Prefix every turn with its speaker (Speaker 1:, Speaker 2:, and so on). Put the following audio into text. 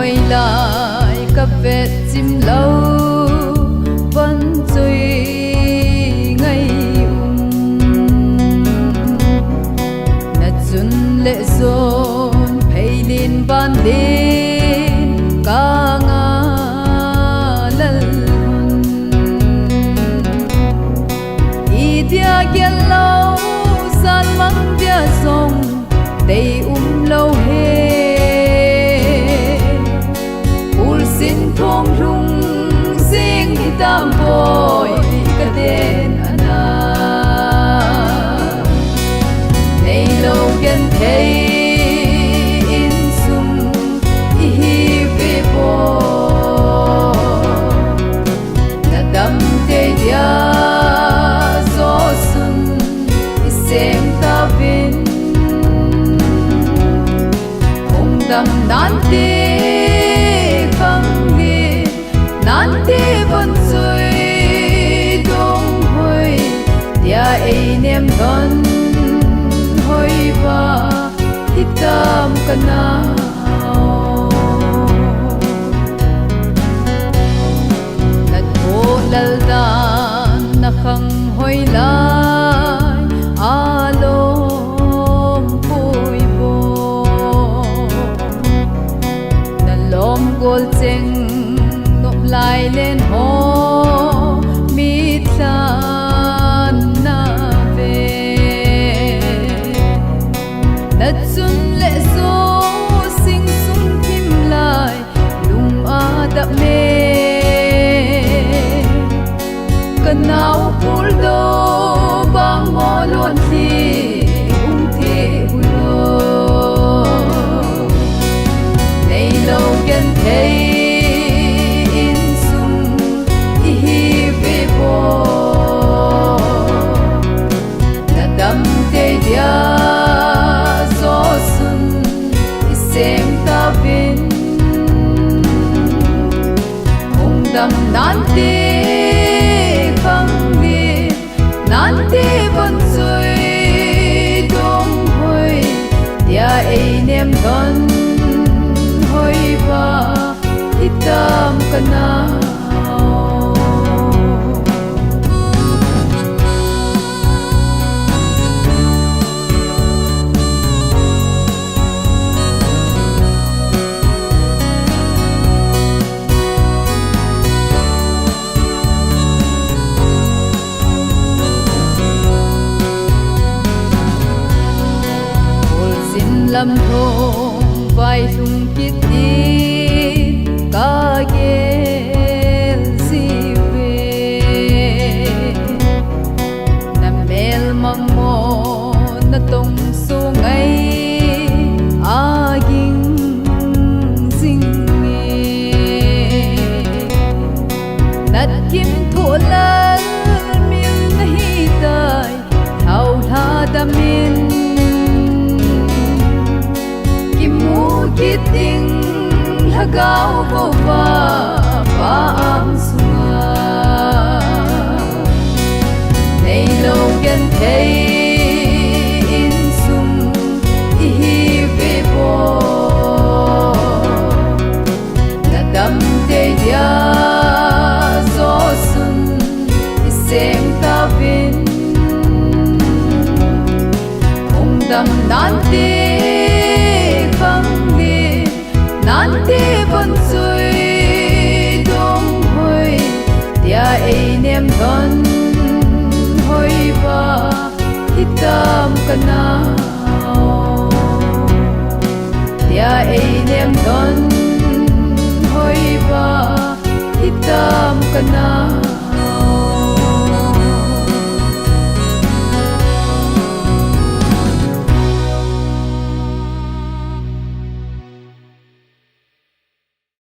Speaker 1: hoi lại cặp vẹt chim lâu vẫn trôi ngày nát chun lệ zon hay lên ban đêm ca ngà lal dia gen lâu san mang dia song day lâu he ul sin thong rung sing hitam boy ka den ana nay lâu gen thei in sum hi ve bo na dam te dia nanti khang nanti vẫn rơi đông hồi dia ai nem don hồi ba hitam kana nat ho lal dan na khang hồi lai alo gol cheng nop lai lên ho mi than na ve na chun lệ zo sing sung kim lai lung a da me kanau pul do bang mo lon thi thi ulo nay lâu gen thei in sum hi ve bo na dam te dia zo sun isem ta vin ong dam nanti khang ni nanti vẫn rơi đông hồi dia ai nem don hitam kana ol sin lam thong vai thung kit ka gel si ve na mel mang mo na tong su ngai aging sing me nat kim thu lal mil nahi dai thau tha damin kim mu kiting gao vô va am sunga nay lâu gen thei in sum hi ve bo na dam te dia zo sun isem ta vin ong dam nanti khang ni nanti vẫn rơi đông hồi dia ai nem don hồi ba hitam kana dia ai nem don hồi ba hitam kana